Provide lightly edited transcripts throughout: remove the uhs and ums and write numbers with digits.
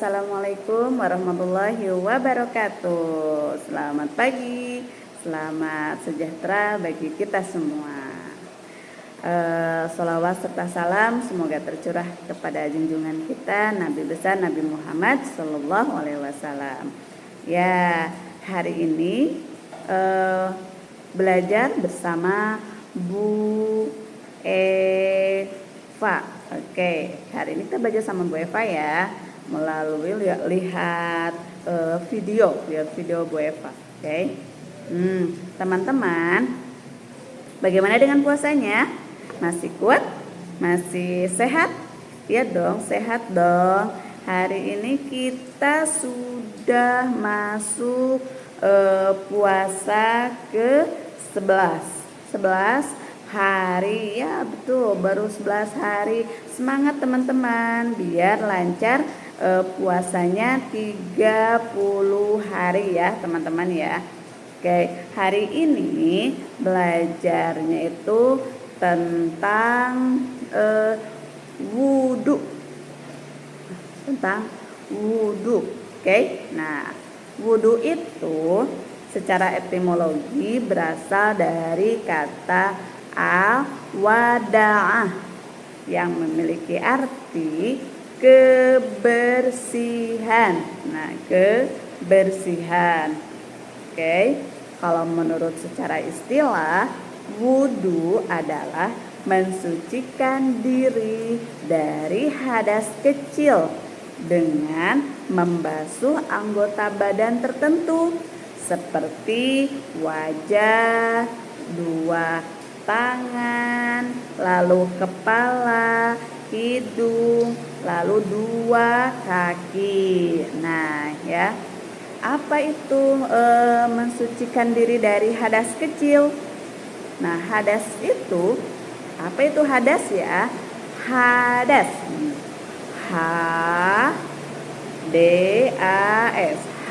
Assalamualaikum warahmatullahi wabarakatuh. Selamat pagi, selamat sejahtera bagi kita semua. Sholawat serta salam semoga tercurah kepada junjungan kita Nabi besar Nabi Muhammad Sallallahu Alaihi Wasallam. Ya, hari ini belajar bersama Bu Eva. Oke, hari ini kita belajar sama Bu Eva ya, melalui lihat video Bu Eva. Oke, teman-teman, bagaimana dengan puasanya? Masih kuat? Masih sehat? Ya dong, sehat dong. Hari ini kita sudah masuk puasa ke 11 hari, ya betul, baru 11 hari. Semangat teman-teman, biar lancar puasanya 30 hari ya teman-teman ya. Oke, hari ini belajarnya itu tentang wudhu. Oke, nah wudhu itu secara etimologi berasal dari kata al-wada'ah yang memiliki arti kebersihan. Nah, kebersihan. Oke, kalau menurut secara istilah, wudhu adalah mensucikan diri dari hadas kecil dengan membasuh anggota badan tertentu seperti wajah, dua tangan, lalu kepala, hidung, lalu dua kaki. Nah, ya. Apa itu mensucikan diri dari hadas kecil? Nah, hadas itu, apa itu hadas ya? Hadas. H-D-A-S.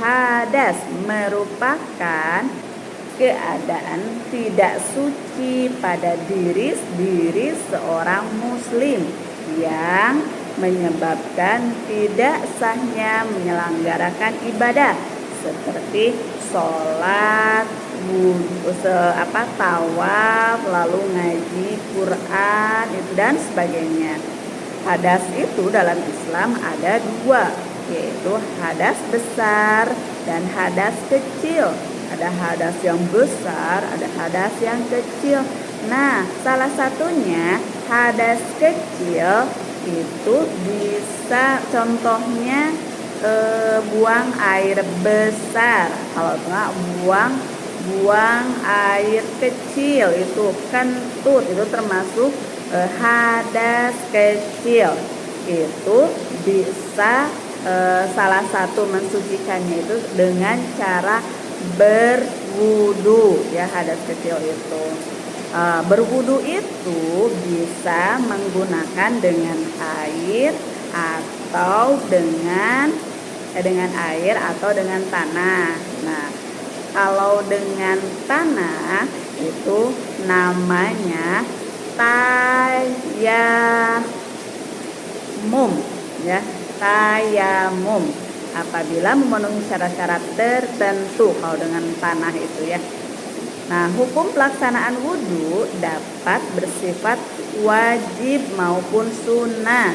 Hadas merupakan keadaan tidak suci pada diri seorang muslim yang menyebabkan tidak sahnya menyelenggarakan ibadah seperti sholat, tawaf, lalu ngaji Quran dan sebagainya. Hadas itu dalam Islam ada dua, yaitu hadas besar dan hadas kecil. Ada hadas yang besar, ada hadas yang kecil. Nah, salah satunya hadas kecil itu bisa contohnya buang air besar. Kalau enggak buang air kecil itu kentut, itu termasuk hadas kecil. Itu bisa salah satu mensucikannya itu dengan cara berwudu ya, hadas kecil itu. Berwudu itu bisa menggunakan dengan air atau dengan air atau dengan tanah. Nah, kalau dengan tanah itu namanya tayamum ya, tayamum. Apabila memenuhi syarat-syarat tertentu kalau dengan tanah itu ya. Nah, hukum pelaksanaan wudhu dapat bersifat wajib maupun sunnah.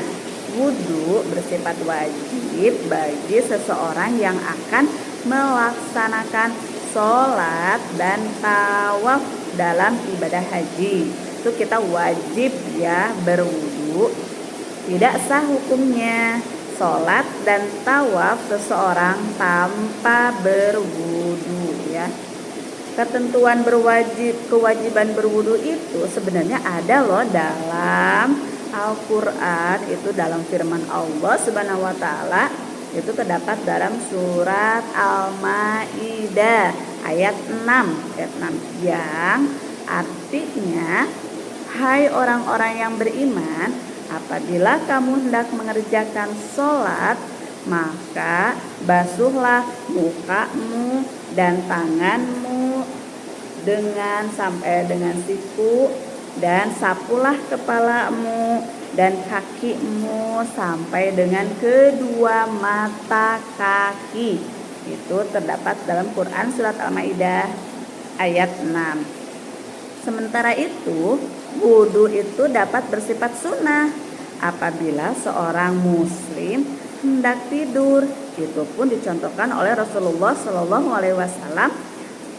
Wudhu bersifat wajib bagi seseorang yang akan melaksanakan sholat dan tawaf dalam ibadah haji. Itu kita wajib ya berwudhu. Tidak sah hukumnya sholat dan tawaf seseorang tanpa berwudu ya. Ketentuan kewajiban berwudu itu sebenarnya ada loh dalam Al-Quran, itu dalam firman Allah Subhanahu wa Ta'ala, itu terdapat dalam surat Al-Maidah ayat 6 yang artinya, hai orang-orang yang beriman, apabila kamu hendak mengerjakan sholat, maka basuhlah mukamu dan tanganmu sampai dengan siku, dan sapulah kepalamu dan kakimu sampai dengan kedua mata kaki. Itu terdapat dalam Quran surat Al-Maidah ayat 6. Sementara itu, wudu itu dapat bersifat sunnah apabila seorang muslim hendak tidur. Itu pun dicontohkan oleh Rasulullah Shallallahu Alaihi Wasallam.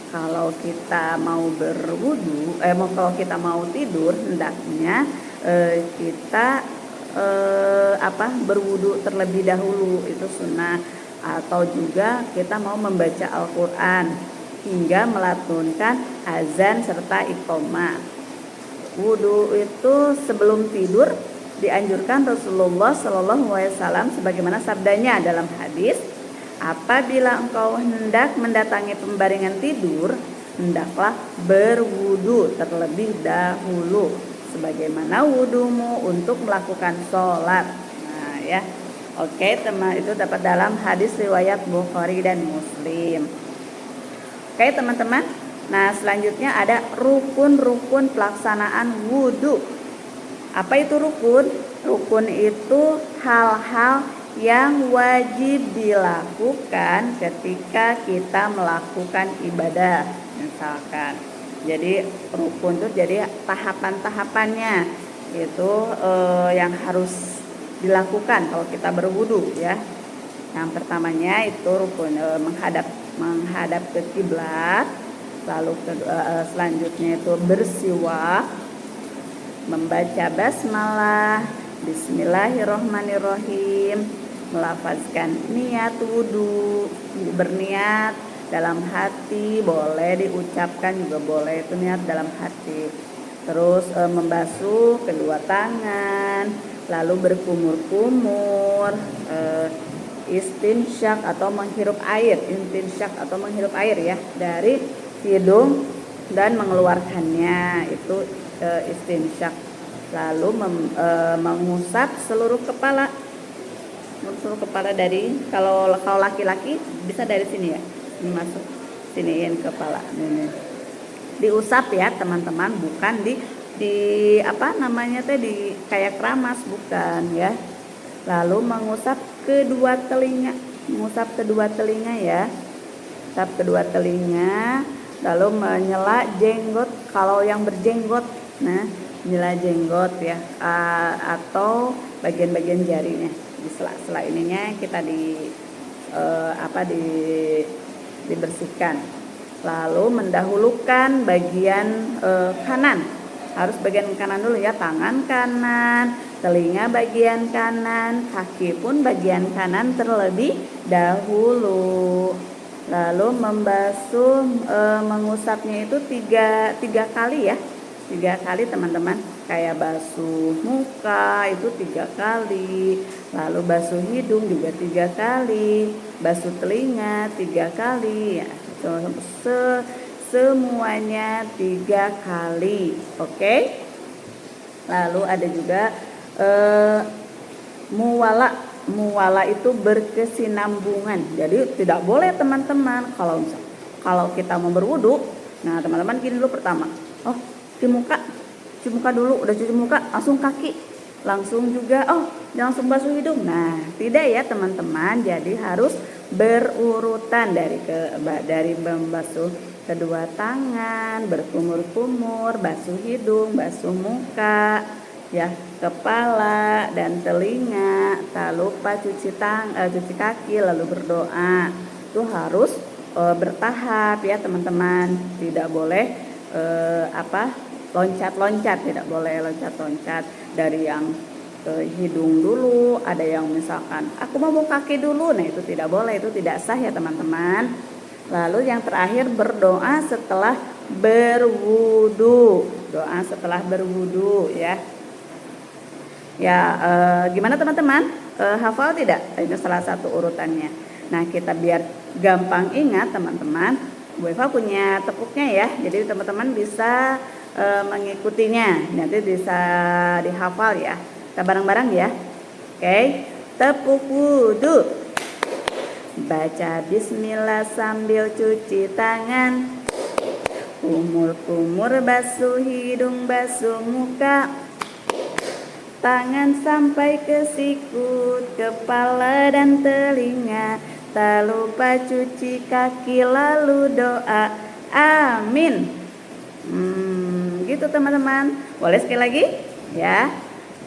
Kalau kita mau kalau kita mau tidur, hendaknya kita berwudu terlebih dahulu, itu sunnah. Atau juga kita mau membaca Al-Quran hingga melantunkan azan serta iqamah. Wudu itu sebelum tidur dianjurkan Rasulullah Shallallahu Alaihi Wasallam sebagaimana sabdanya dalam hadis, apabila engkau hendak mendatangi pembaringan tidur, hendaklah berwudu terlebih dahulu sebagaimana wudumu untuk melakukan sholat. Nah ya, oke teman, itu dapat dalam hadis riwayat Bukhari dan Muslim. Oke teman-teman, nah selanjutnya ada rukun-rukun pelaksanaan wudu. Apa itu rukun? Rukun itu hal-hal yang wajib dilakukan ketika kita melakukan ibadah. Misalkan, jadi rukun itu jadi tahapan-tahapannya itu yang harus dilakukan kalau kita berwudu ya. Yang pertamanya itu rukun menghadap ke kiblat, lalu selanjutnya itu bersiwak, membaca basmalah, bismillahirrohmanirrohim, melafazkan niat wudu, berniat dalam hati, boleh diucapkan juga boleh, itu niat dalam hati. Terus membasuh kedua tangan, lalu berkumur-kumur, istinsyak atau menghirup air, ya dari hidung dan mengeluarkannya, itu istinsyak. Lalu mengusap seluruh kepala dari kalau laki-laki bisa dari sini ya, masuk siniin kepala ini, diusap ya teman-teman, bukan di kayak keramas, bukan ya. Lalu mengusap kedua telinga ya, usap kedua telinga, lalu menyela jenggot kalau yang berjenggot, menyela jenggot ya, atau bagian-bagian jarinya, di sela-sela ininya kita dibersihkan. Lalu mendahulukan bagian kanan, harus bagian kanan dulu ya, tangan kanan, telinga bagian kanan, kaki pun bagian kanan terlebih dahulu. Lalu membasuh, mengusapnya itu tiga kali ya, 3 kali teman-teman. Kayak basuh muka itu 3 kali, lalu basuh hidung juga 3 kali, basuh telinga 3 kali ya, semuanya 3 kali. Oke. Lalu ada juga muwala itu berkesinambungan. Jadi tidak boleh teman-teman kalau kita mau berwudu. Nah teman-teman gini dulu, pertama, cuci muka dulu, udah cuci muka langsung kaki, langsung juga jangan langsung basuh hidung. Nah tidak ya teman-teman, jadi harus berurutan dari membasuh kedua tangan, berkumur-kumur, basuh hidung, basuh muka ya, kepala dan telinga, tak lupa cuci kaki, lalu berdoa. Itu harus bertahap ya teman-teman, tidak boleh loncat-loncat, tidak boleh loncat-loncat dari yang hidung dulu, ada yang misalkan aku mau kaki dulu, nah itu tidak boleh, itu tidak sah ya teman-teman. Lalu yang terakhir berdoa setelah berwudu, ya. Ya, gimana teman-teman? Hafal tidak? Ini salah satu urutannya. Nah, kita biar gampang ingat teman-teman, Bu Eva punya tepuknya ya. Jadi teman-teman bisa mengikutinya. Nanti bisa dihafal ya. Kita bareng-bareng ya. Oke. Tepuk wudu. Baca bismillah sambil cuci tangan. Kumur-kumur basuh hidung, basuh muka. tangan sampai ke sikut, kepala dan telinga. Tak lupa cuci kaki lalu doa, amin. Gitu teman-teman. Boleh sekali lagi? Ya.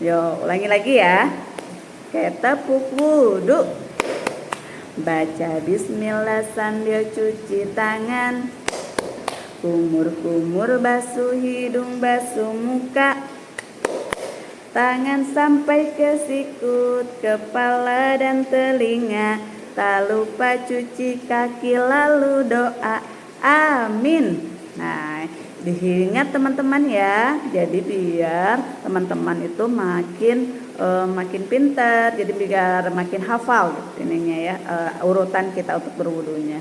Yo, ulangi lagi ya. Kayak tepuk wudhu, baca bismillah sambil cuci tangan, kumur-kumur basuh hidung, basuh muka, tangan sampai ke sikut, kepala dan telinga. Tak lupa cuci kaki lalu doa, amin. Nah, diingat teman-teman ya. Jadi biar teman-teman itu makin pintar, jadi biar makin hafal gitu, ininya ya, urutan kita untuk berwudunya.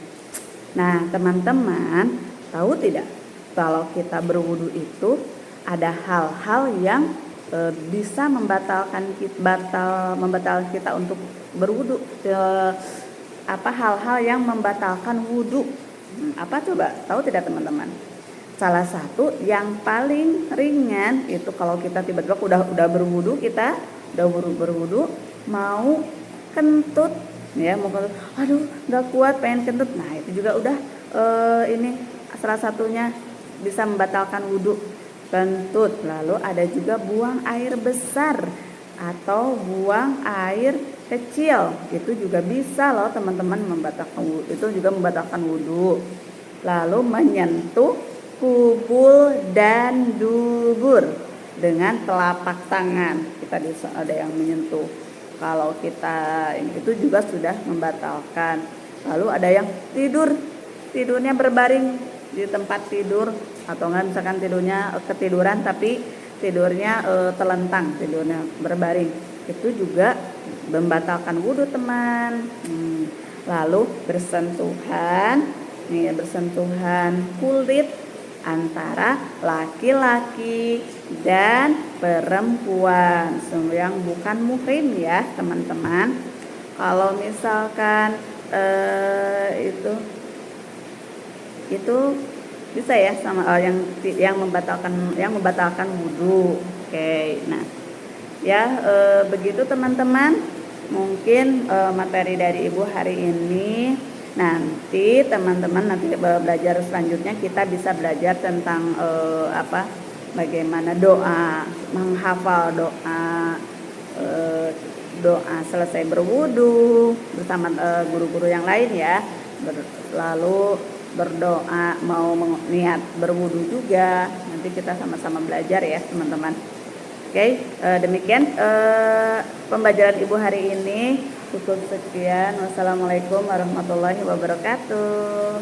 Nah, teman-teman tahu tidak kalau kita berwudu itu ada hal-hal yang bisa membatalkan kita untuk berwudu. Apa hal-hal yang membatalkan wudu? Apa coba? Tahu tidak teman-teman? Salah satu yang paling ringan itu kalau kita tiba-tiba udah berwudu, kita udah berwudu mau kentut ya, mau kentut, aduh nggak kuat pengen kentut. Nah itu juga udah ini salah satunya bisa membatalkan wudu, kentut. Lalu ada juga buang air besar atau buang air kecil, itu juga bisa loh teman-teman membatalkan wudu, itu juga membatalkan wudu. Lalu menyentuh kubul dan dubur dengan telapak tangan, kita ada yang menyentuh. Kalau kita itu juga sudah membatalkan. Lalu ada yang tidurnya berbaring di tempat tidur, atau enggak misalkan tidurnya ketiduran tapi tidurnya telentang, tidurnya berbaring, itu juga membatalkan wudhu teman. Lalu bersentuhan kulit antara laki-laki dan perempuan yang bukan muhrim ya teman-teman. Kalau misalkan itu bisa ya sama yang membatalkan wudu. Oke, nah ya begitu teman-teman mungkin materi dari Ibu hari ini. Nanti teman-teman belajar selanjutnya kita bisa belajar tentang bagaimana doa, menghafal doa selesai berwudu bersama guru-guru yang lain ya. Lalu berdoa mau niat berwudu juga, nanti kita sama-sama belajar ya teman-teman. Oke, demikian pembelajaran Ibu hari ini. Cukup sekian. Wassalamualaikum warahmatullahi wabarakatuh.